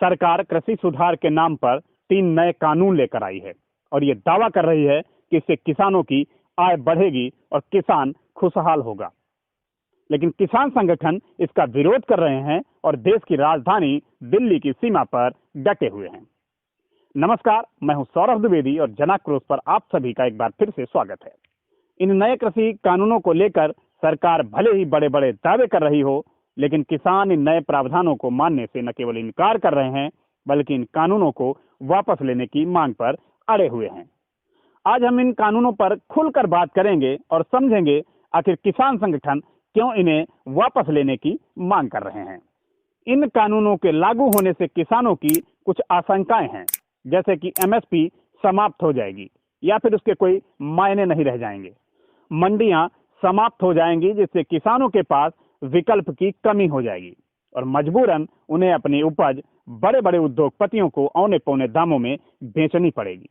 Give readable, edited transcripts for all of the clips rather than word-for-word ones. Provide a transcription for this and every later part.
सरकार कृषि सुधार के नाम पर 3 नए कानून लेकर आई है और ये दावा कर रही है कि इससे किसानों की आय बढ़ेगी और किसान खुशहाल होगा। लेकिन किसान संगठन इसका विरोध कर रहे हैं और देश की राजधानी दिल्ली की सीमा पर डटे हुए हैं। नमस्कार, मैं हूं सौरभ द्विवेदी और जनाक्रोश पर आप सभी का एक बार फिर से स्वागत है। इन नए कृषि कानूनों को लेकर सरकार भले ही बड़े बड़े दावे कर रही हो, लेकिन किसान इन नए प्रावधानों को मानने से न केवल इनकार कर रहे हैं, बल्कि इन कानूनों को वापस लेने की मांग पर अड़े हुए हैं। आज हम इन कानूनों पर खुलकर बात करेंगे और समझेंगे आखिर किसान संगठन क्यों इन्हें वापस लेने की मांग कर रहे हैं। इन कानूनों के लागू होने से किसानों की कुछ आशंकाएं हैं, जैसे कि एमएसपी समाप्त हो जाएगी या फिर उसके कोई मायने नहीं रह जाएंगे। मंडियां समाप्त हो जाएंगी, जिससे किसानों के पास विकल्प की कमी हो जाएगी और मजबूरन उन्हें अपनी उपज बड़े बड़े उद्योगपतियों को औने पौने दामों में बेचनी पड़ेगी।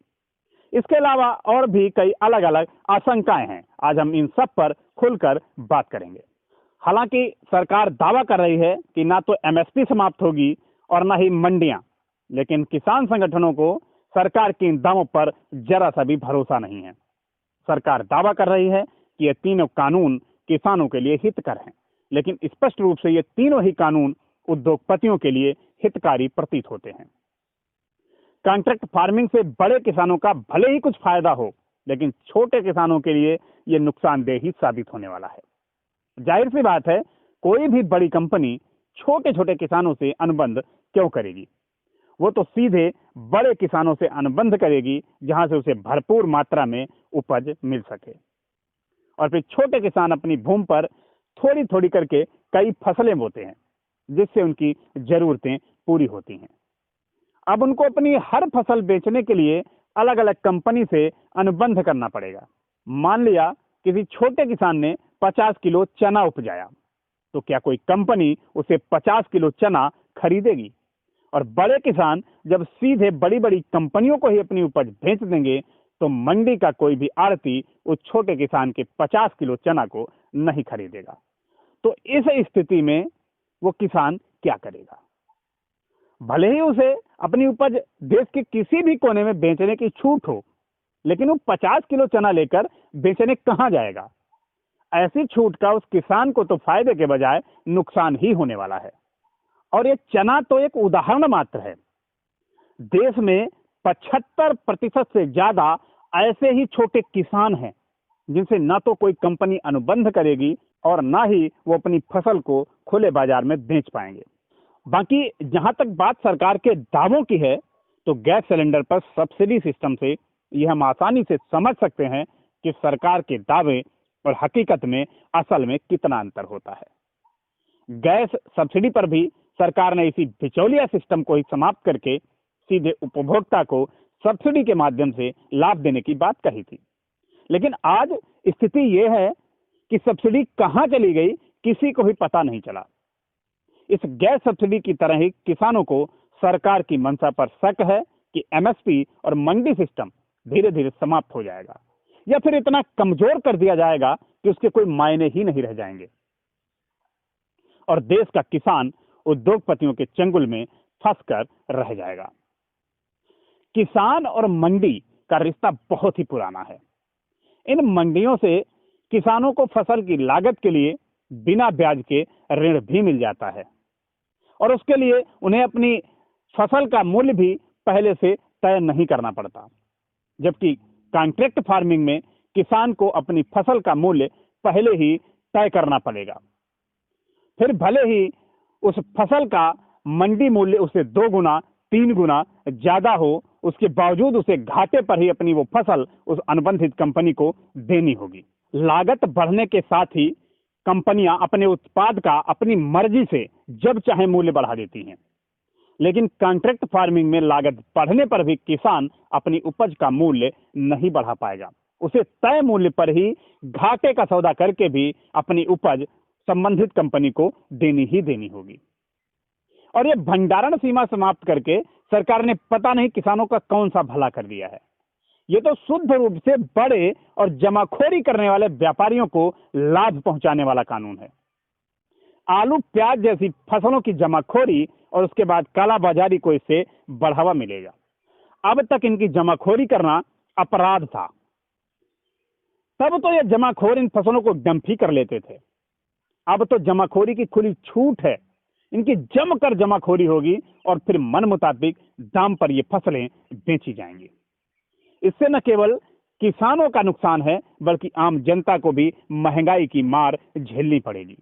इसके अलावा और भी कई अलग अलग आशंकाएं हैं। आज हम इन सब पर खुलकर बात करेंगे। हालांकि सरकार दावा कर रही है कि ना तो एमएसपी समाप्त होगी और ना ही मंडियां, लेकिन किसान संगठनों को सरकार के इन दावों पर जरा सा भी भरोसा नहीं है। सरकार दावा कर रही है कि ये तीनों कानून किसानों के लिए हितकर हैं, लेकिन स्पष्ट रूप से ये तीनों ही कानून उद्योगपतियों के लिए हितकारी प्रतीत होते हैं। कॉन्ट्रैक्ट फार्मिंग से बड़े किसानों का भले ही कुछ फायदा हो, लेकिन छोटे किसानों के लिए ये नुकसानदेह ही साबित होने वाला है। जाहिर सी बात है, कोई भी बड़ी कंपनी छोटे छोटे किसानों से अनुबंध क्यों करेगी? वो तो सीधे बड़े किसानों से अनुबंध करेगी, जहां से उसे भरपूर मात्रा में उपज मिल सके। और फिर छोटे किसान अपनी भूमि पर थोड़ी थोड़ी करके कई फसलें बोते हैं, जिससे उनकी जरूरतें पूरी होती हैं। अब उनको अपनी हर फसल बेचने के लिए अलग अलग कंपनी से अनुबंध करना पड़ेगा। मान लिया किसी छोटे किसान ने 50 किलो चना उपजाया, तो क्या कोई कंपनी उसे 50 किलो चना खरीदेगी? और बड़े किसान जब सीधे बड़ी बड़ी कंपनियों को ही अपनी उपज बेच देंगे, तो मंडी का कोई भी आड़ती उस छोटे किसान के 50 किलो चना को नहीं खरीदेगा। तो इस स्थिति में वो किसान क्या करेगा? भले ही उसे अपनी उपज देश के किसी भी कोने में बेचने की छूट हो, लेकिन वो 50 किलो चना लेकर बेचने कहां जाएगा? ऐसी छूट का उस किसान को तो फायदे के बजाय नुकसान ही होने वाला है। और ये चना तो एक उदाहरण मात्र है। देश में 75% से ज्यादा ऐसे ही छोटे किसान हैं, जिनसे न तो कोई कंपनी अनुबंध करेगी और ना ही वो अपनी फसल को खुले बाजार में बेच पाएंगे। बाकी जहां तक बात सरकार के दावों की है, तो गैस सिलेंडर पर सब्सिडी सिस्टम से यह हम आसानी से समझ सकते हैं कि सरकार के दावे और हकीकत में असल में कितना अंतर होता है। गैस सब्सिडी पर भी सरकार ने इसी बिचौलिया सिस्टम को ही समाप्त करके सीधे उपभोक्ता को सब्सिडी के माध्यम से लाभ देने की बात कही थी। लेकिन आज स्थिति यह है कि सब्सिडी कहां चली गई, किसी को भी पता नहीं चला। इस गैस सब्सिडी की तरह ही किसानों को सरकार की मंशा पर शक है कि एमएसपी और मंडी सिस्टम धीरे धीरे समाप्त हो जाएगा, या फिर इतना कमजोर कर दिया जाएगा कि उसके कोई मायने ही नहीं रह जाएंगे और देश का किसान उद्योगपतियों के चंगुल में फंसकर रह जाएगा। किसान और मंडी का रिश्ता बहुत ही पुराना है। इन मंडियों से किसानों को फसल की लागत के लिए बिना ब्याज के ऋण भी मिल जाता है और उसके लिए उन्हें अपनी फसल का मूल्य भी पहले से तय नहीं करना पड़ता। जबकि कॉन्ट्रैक्ट फार्मिंग में किसान को अपनी फसल का मूल्य पहले ही तय करना पड़ेगा। फिर भले ही उस फसल का मंडी मूल्य उसे 2 गुना 3 गुना ज्यादा हो, उसके बावजूद उसे घाटे पर ही अपनी वो फसल उस अनुबंधित कंपनी को देनी होगी। लागत बढ़ने के साथ ही कंपनियां अपने उत्पाद का अपनी मर्जी से जब चाहे मूल्य बढ़ा देती हैं। लेकिन कॉन्ट्रैक्ट फार्मिंग में लागत बढ़ने पर भी किसान अपनी उपज का मूल्य नहीं बढ़ा पाएगा। उसे तय मूल्य पर ही घाटे का सौदा करके भी अपनी उपज संबंधित कंपनी को देनी ही देनी होगी। और ये भंडारण सीमा समाप्त करके सरकार ने पता नहीं किसानों का कौन सा भला कर दिया है। ये तो शुद्ध रूप से बड़े और जमाखोरी करने वाले व्यापारियों को लाभ पहुंचाने वाला कानून है। आलू प्याज जैसी फसलों की जमाखोरी और उसके बाद कालाबाजारी को इससे बढ़ावा मिलेगा। अब तक इनकी जमाखोरी करना अपराध था, तब तो ये जमाखोर इन फसलों को डंप ही कर लेते थे। अब तो जमाखोरी की खुली छूट है, इनकी जमकर जमाखोरी होगी और फिर मन मुताबिक दाम पर ये फसलें बेची जाएंगी। इससे न केवल किसानों का नुकसान है, बल्कि आम जनता को भी महंगाई की मार झेलनी पड़ेगी।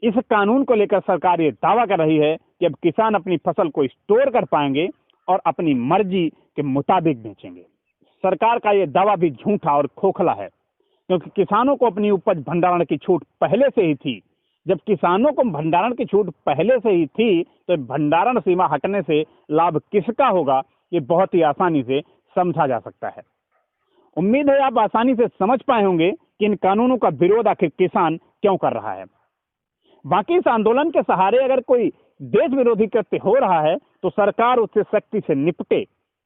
इस कानून को लेकर सरकार ये दावा कर रही है कि अब किसान अपनी फसल को स्टोर कर पाएंगे और अपनी मर्जी के मुताबिक बेचेंगे। सरकार का ये दावा भी झूठा और खोखला है, क्योंकि किसानों को अपनी उपज भंडारण की छूट पहले से ही थी। जब किसानों को भंडारण की छूट पहले से ही थी, तो भंडारण सीमा हटने से लाभ किसका होगा, ये बहुत ही आसानी से समझा जा सकता है। उम्मीद है आप आसानी से समझ पाए होंगे कि इन कानूनों का विरोध आखिर किसान क्यों कर रहा है। बाकी इस आंदोलन के सहारे अगर कोई देश विरोधी कृत्य हो रहा है, तो सरकार उससे सख्ती से निपटे,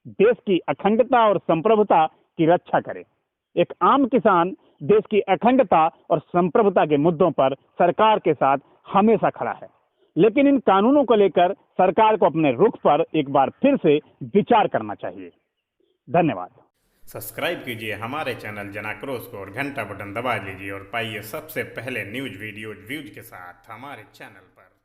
देश की अखंडता और संप्रभुता की रक्षा करे। एक आम किसान देश की अखंडता और संप्रभुता के मुद्दों पर सरकार के साथ हमेशा खड़ा है, लेकिन इन कानूनों को लेकर सरकार को अपने रुख पर एक बार फिर से विचार करना चाहिए। धन्यवाद। सब्सक्राइब कीजिए हमारे चैनल जनाक्रोश को और घंटा बटन दबा लीजिए और पाइए सबसे पहले न्यूज वीडियो व्यूज के साथ हमारे चैनल पर।